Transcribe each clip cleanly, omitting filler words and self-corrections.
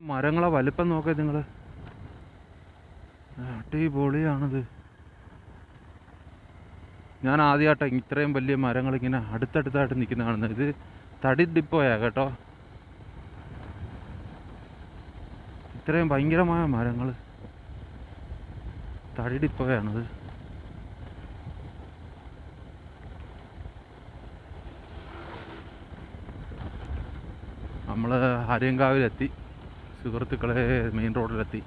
മരങ്ങളെ വലിപ്പം നോക്കേ നിങ്ങൾ, അടിപൊളിയാണിത്. ഞാൻ ആദ്യമായിട്ടാണ് ഇത്രയും വലിയ മരങ്ങളിങ്ങനെ അടുത്തടുത്തായിട്ട് നിൽക്കുന്ന കാണുന്നത്. ഇത് തടി ഡിപ്പോയാ കേട്ടോ. ഇത്രയും ഭയങ്കരമായ മരങ്ങൾ തടി ഡിപ്പോയാണിത്. നമ്മൾ ഹരിയങ്കാവിലെത്തി സുഹൃത്തുക്കളെ, മെയിൻ റോഡിലെത്തി.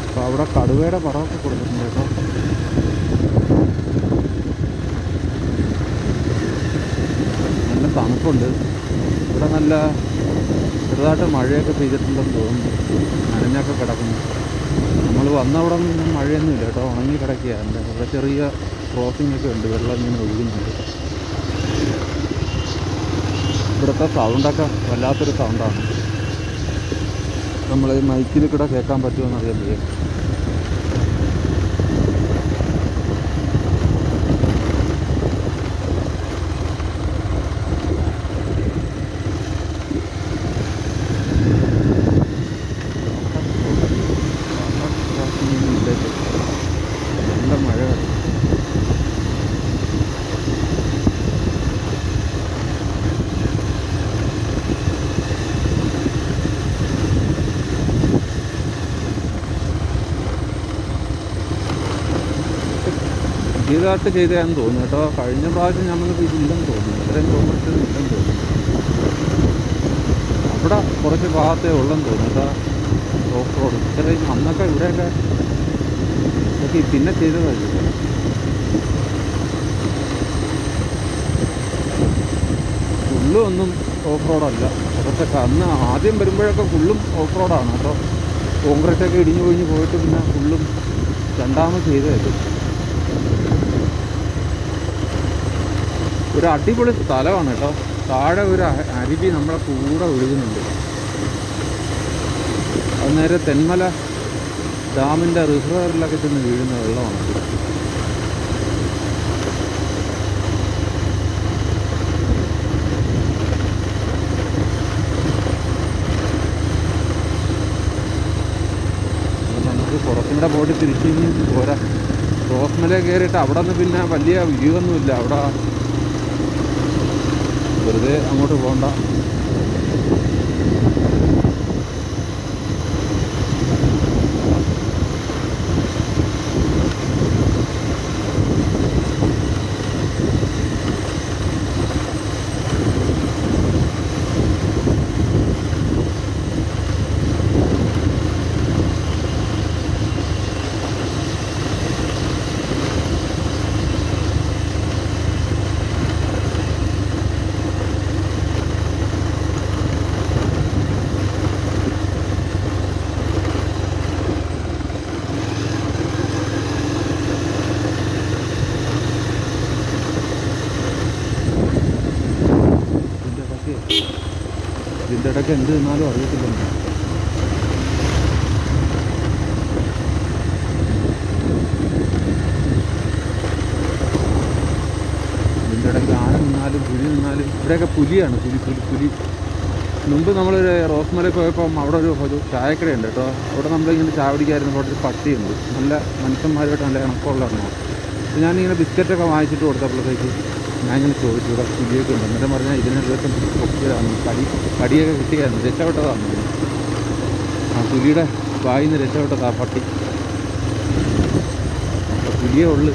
അപ്പോൾ അവിടെ കടുവയുടെ പടമൊക്കെ കൊടുത്തിട്ടുണ്ട് കേട്ടോ. നല്ല തണുപ്പുണ്ട് ഇവിടെ. നല്ല ചെറുതായിട്ട് മഴയൊക്കെ പെയ്തിട്ടുണ്ടെന്ന് തോന്നുന്നു. നനഞ്ഞൊക്കെ കിടക്കുന്നു. നമ്മൾ വന്ന അവിടെ നിന്നും മഴയൊന്നുമില്ല കേട്ടോ, ഉണങ്ങി കിടക്കുകയാണ്. ഇവിടെ ചെറിയ ക്രോസിംഗ് ഒക്കെ ഉണ്ട്, വെള്ളം ഇങ്ങനെ ഒഴുകുന്നുണ്ട്. ഇവിടുത്തെ സൗണ്ടൊക്കെ വല്ലാത്തൊരു സൗണ്ടാണ്. നമ്മൾ മൈക്കിൽ കൂടെ കേൾക്കാൻ പറ്റുമെന്ന് അറിയാൻ വയ്യ. നല്ല മഴ. പുതിയതായിട്ട് ചെയ്തതാണെന്ന് തോന്നുന്നു കേട്ടോ. കഴിഞ്ഞ പ്രാവശ്യം നമ്മൾക്ക് ഇതില്ലെന്ന് തോന്നുന്നു, ഇത്രയും കോൺഗ്രസ് ഇല്ലെന്ന് തോന്നുന്നു. അവിടെ കുറച്ച് ഭാഗത്തേ ഉള്ളെന്ന് തോന്നുന്നു കേട്ടോ ഓഫ് റോഡ്. ഇത്രയും അന്നൊക്കെ ഇവിടെയൊക്കെ പിന്നെ ചെയ്തതല്ലേ. ഫുള്ളും ഒന്നും ഓഫ് റോഡല്ല. കുറച്ചൊക്കെ അന്ന് ആദ്യം വരുമ്പോഴൊക്കെ ഫുള്ളും ഓഫ് റോഡാണ് കേട്ടോ. കോൺക്രീറ്റൊക്കെ ഇടിഞ്ഞു കൊഴിഞ്ഞ് പോയിട്ട് പിന്നെ ഫുള്ളും രണ്ടാമത് ചെയ്തതല്ലേ. ഒരു അടിപൊളി സ്ഥലമാണ് കേട്ടോ. താഴെ ഒരു അരുവി നമ്മളെ കൂടെ ഒഴുകുന്നുണ്ട്. അത് നേരെ തെന്മല ഡാമിൻ്റെ റിസർവറിലൊക്കെ ചെന്ന് വീഴുന്ന വെള്ളമാണ്. നമുക്ക് കുറച്ചും കൂടെ പോയിട്ട് തിരിച്ചു പോരാ. റോസ്മല കയറിയിട്ട് അവിടെ നിന്ന് പിന്നെ വലിയ വ്യൂ ഒന്നുമില്ല. അവിടെ വെറുതെ അങ്ങോട്ട് പോകണ്ട. ഇതിൻ്റെ ഇടയ്ക്ക് എന്ത് തിന്നാലും അറിയത്തില്ല. ഇതിൻ്റെ ഇടയ്ക്ക് ആന നിന്നാലും പുലി നിന്നാലും. ഇവിടെയൊക്കെ പുലിയാണ്, പുലി. മുമ്പ് നമ്മളൊരു റോസ്മല പോയപ്പം അവിടെ ഒരു ചായക്കടയുണ്ട് കേട്ടോ. അവിടെ നമ്മളിങ്ങനെ ചായ പിടിക്കായിരുന്നു. അവിടെ ഒരു പട്ടിയുണ്ട്, നല്ല മനുഷ്യന്മാരുമായിട്ട് നല്ല ഇണക്കമുള്ളതാണ്. അപ്പോൾ ഞാനിങ്ങനെ ബിസ്ക്കറ്റൊക്കെ വാങ്ങിച്ചിട്ട് കൊടുത്തപ്പോഴത്തേക്ക് ഞാനിങ്ങനെ ചോദിച്ചു ഇവിടെ പുലിയൊക്കെ ഉണ്ട്. എന്നിട്ട് പറഞ്ഞാൽ ഇതിനെ ദിവസം പൊക്കിയതാണ്, കടിയൊക്കെ കിട്ടിയായിരുന്നു, രക്ഷപ്പെട്ടതാണ്. ആ പുലിയുടെ വായിൽ നിന്ന് രക്ഷപ്പെട്ടതാ പട്ടി. പുലിയേ ഉള്ളു.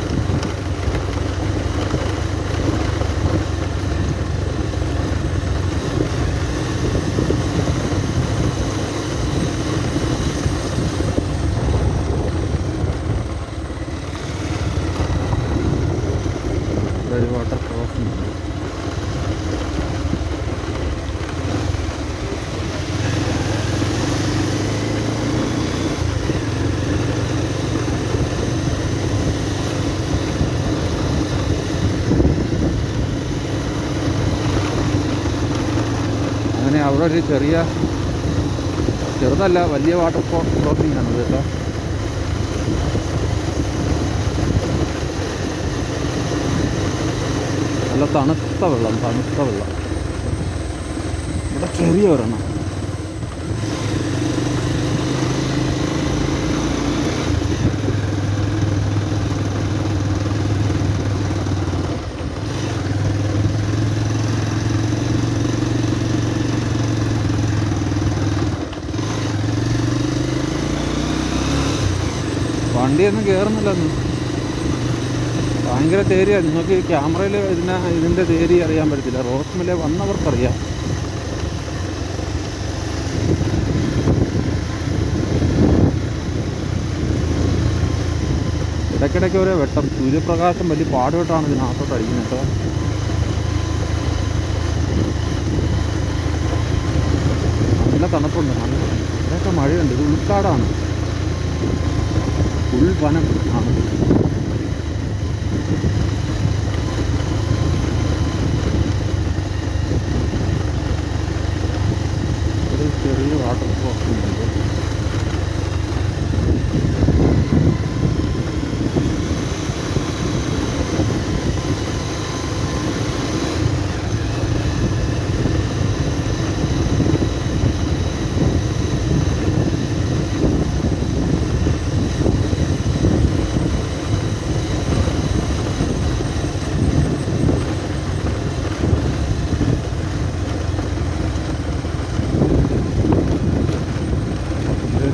ഒരു വാട്ടർ ക്രോസിംഗ് ഉണ്ട്. അങ്ങനെ അവിടെ ഒരു ചെറുതല്ല വലിയ വാട്ടർ ക്രോസിംഗ് ആണ് കേട്ടോ. നല്ല തണുത്ത വെള്ളം. ഇവിടെ ചെറിയ ഒരെണ്ണം. വണ്ടിയൊന്നും കയറുന്നില്ലെന്ന്. ഭയങ്കര തേരിയാണ്. നിങ്ങൾക്ക് ഈ ക്യാമറയിൽ ഇതിൻ്റെ തേരി അറിയാൻ പറ്റത്തില്ല. റോസ്മല വന്നവർക്കറിയാം. ഇടയ്ക്കിടയ്ക്ക് ഒരു വെട്ടം, സൂര്യപ്രകാശം വലിയ പാടുപെട്ടാണ് ഇതിനകത്തോട്ട് അടിക്കുന്നത് കേട്ടോ. നല്ല തണുപ്പുണ്ട്. ഇവിടെയൊക്കെ മഴയുണ്ട്. ഇത് ഉൾക്കാടാണ്, ഉൾവനം ആണ്. ഒരു ചെറിയ വാട്ടർ ഫോൾസ് ഉണ്ട്.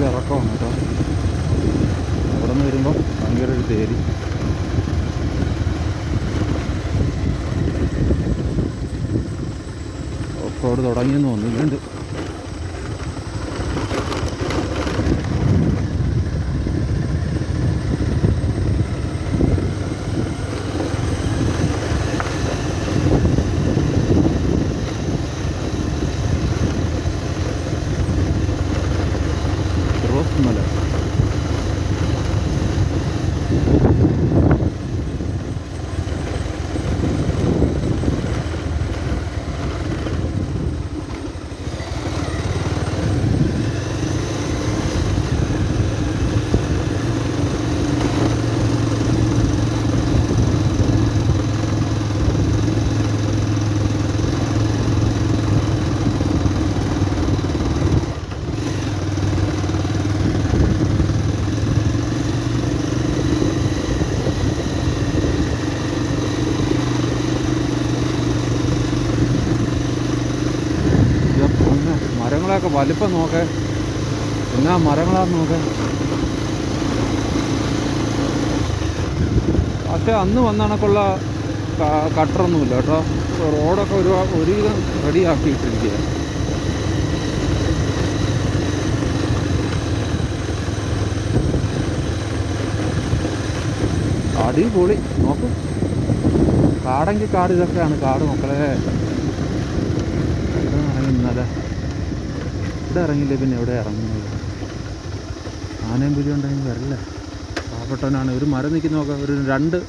ഇറക്കമാണ് കേട്ടോ. അവിടെ നിന്ന് വരുമ്പോൾ ഭയങ്കര ഒരു തേരി. ഓഫ് റോഡ് തുടങ്ങിയെന്ന് തോന്നുന്നുണ്ട്. റോസ്മല മരങ്ങളൊക്കെ വലിപ്പം നോക്കേ, എന്നാ മരങ്ങളാന്ന് നോക്കേ. പക്ഷെ അന്ന് വന്ന കണക്കുള്ള കട്ടറൊന്നുമില്ല കേട്ടോ. റോഡൊക്കെ ഒരുവിധം റെഡിയാക്കിയിട്ടിരിക്കുക. അടിപൊളി. നോക്ക്, കാടെങ്കിൽ കാട്. ഇതൊക്കെയാണ് കാട് മക്കളെ. ഇന്നലെ ഇവിടെ ഇറങ്ങിയില്ലേ പിന്നെ എവിടെ ഇറങ്ങുന്നത്? ആനയും പുലി ഉണ്ടെങ്കിൽ വരല്ലേ. പാവപ്പെട്ടവനാണ്. ഒരു മരം നിൽക്കുന്ന നോക്കാം. ഒരു 2